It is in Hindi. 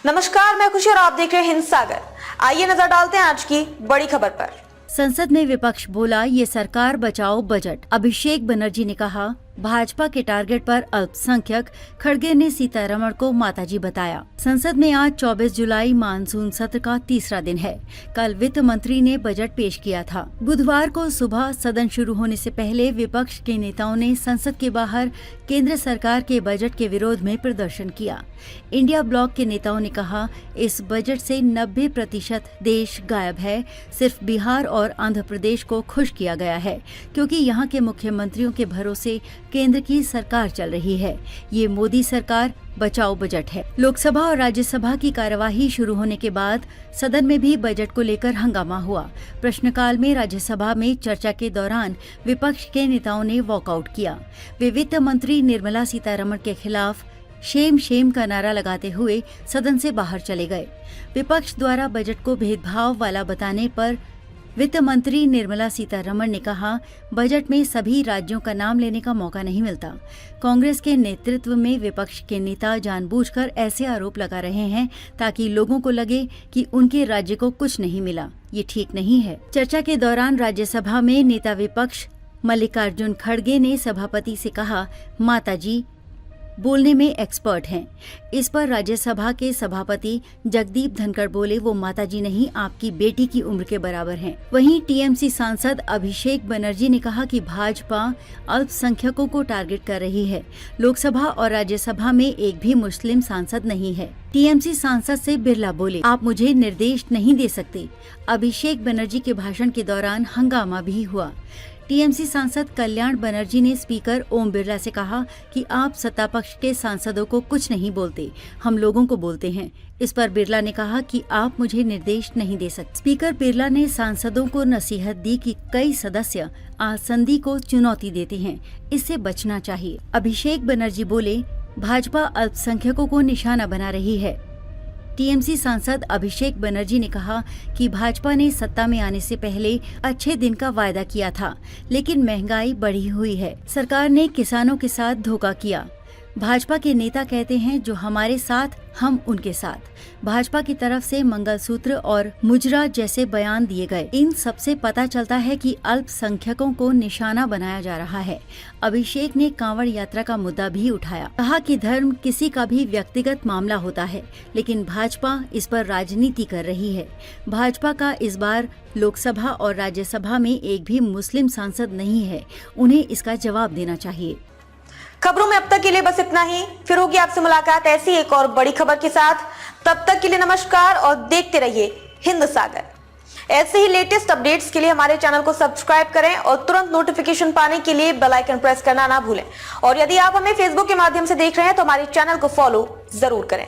नमस्कार, मैं खुशी और आप देख रहे हैं हिंद सागर। आइए नजर डालते हैं आज की बड़ी खबर पर। संसद में विपक्ष बोला, ये सरकार बचाओ बजट। अभिषेक बनर्जी ने कहा, भाजपा के टारगेट पर अल्पसंख्यक। खड़गे ने सीतारमण को माताजी बताया। संसद में आज 24 जुलाई मानसून सत्र का तीसरा दिन है। कल वित्त मंत्री ने बजट पेश किया था। बुधवार को सुबह सदन शुरू होने से पहले विपक्ष के नेताओं ने संसद के बाहर केंद्र सरकार के बजट के विरोध में प्रदर्शन किया। इंडिया ब्लॉक के नेताओं ने कहा, इस बजट से 90% देश गायब है। सिर्फ बिहार और आंध्र प्रदेश को खुश किया गया है, क्योंकि यहाँ के मुख्यमंत्रियों के भरोसे केंद्र की सरकार चल रही है। ये मोदी सरकार बचाओ बजट है। लोकसभा और राज्यसभा की कार्यवाही शुरू होने के बाद सदन में भी बजट को लेकर हंगामा हुआ। प्रश्नकाल में राज्यसभा में चर्चा के दौरान विपक्ष के नेताओं ने वॉकआउट किया। वे वित्त मंत्री निर्मला सीतारमण के खिलाफ शेम शेम का नारा लगाते हुए सदन से बाहर चले गए। विपक्ष द्वारा बजट को भेदभाव वाला बताने पर वित्त मंत्री निर्मला सीतारमण ने कहा, बजट में सभी राज्यों का नाम लेने का मौका नहीं मिलता। कांग्रेस के नेतृत्व में विपक्ष के नेता जानबूझकर ऐसे आरोप लगा रहे हैं ताकि लोगों को लगे कि उनके राज्य को कुछ नहीं मिला। ये ठीक नहीं है। चर्चा के दौरान राज्यसभा में नेता विपक्ष मल्लिकार्जुन खड़गे ने सभापति से कहा, माताजी बोलने में एक्सपर्ट हैं। इस पर राज्यसभा के सभापति जगदीप धनखड़ बोले, वो माताजी नहीं, आपकी बेटी की उम्र के बराबर हैं। वहीं टीएमसी सांसद अभिषेक बनर्जी ने कहा कि भाजपा अल्पसंख्यकों को टारगेट कर रही है। लोकसभा और राज्यसभा में एक भी मुस्लिम सांसद नहीं है। टीएमसी सांसद से बिरला बोले, आप मुझे निर्देश नहीं दे सकते। अभिषेक बनर्जी के भाषण के दौरान हंगामा भी हुआ। टीएमसी सांसद कल्याण बनर्जी ने स्पीकर ओम बिरला से कहा कि आप सत्ता पक्ष के सांसदों को कुछ नहीं बोलते, हम लोगों को बोलते हैं। इस पर बिरला ने कहा कि आप मुझे निर्देश नहीं दे सकते। स्पीकर बिरला ने सांसदों को नसीहत दी कि कई सदस्य आसंदी को चुनौती देते हैं, इससे बचना चाहिए। अभिषेक बनर्जी बोले, भाजपा अल्पसंख्यकों को निशाना बना रही है। टीएमसी सांसद अभिषेक बनर्जी ने कहा कि भाजपा ने सत्ता में आने से पहले अच्छे दिन का वायदा किया था, लेकिन महंगाई बढ़ी हुई है। सरकार ने किसानों के साथ धोखा किया। भाजपा के नेता कहते हैं, जो हमारे साथ हम उनके साथ। भाजपा की तरफ से मंगलसूत्र और मुजरा जैसे बयान दिए गए। इन सबसे पता चलता है कि अल्पसंख्यकों को निशाना बनाया जा रहा है। अभिषेक ने कांवड़ यात्रा का मुद्दा भी उठाया। कहा कि धर्म किसी का भी व्यक्तिगत मामला होता है, लेकिन भाजपा इस पर राजनीति कर रही है। भाजपा का इस बार लोकसभा और राज्यसभा में एक भी मुस्लिम सांसद नहीं है। उन्हें इसका जवाब देना चाहिए। खबरों में अब तक के लिए बस इतना ही। फिर होगी आपसे मुलाकात ऐसी एक और बड़ी खबर के साथ। तब तक के लिए नमस्कार और देखते रहिए हिंद सागर। ऐसे ही लेटेस्ट अपडेट्स के लिए हमारे चैनल को सब्सक्राइब करें और तुरंत नोटिफिकेशन पाने के लिए बेल आइकन प्रेस करना ना भूलें। और यदि आप हमें फेसबुक के माध्यम से देख रहे हैं तो हमारे चैनल को फॉलो जरूर करें।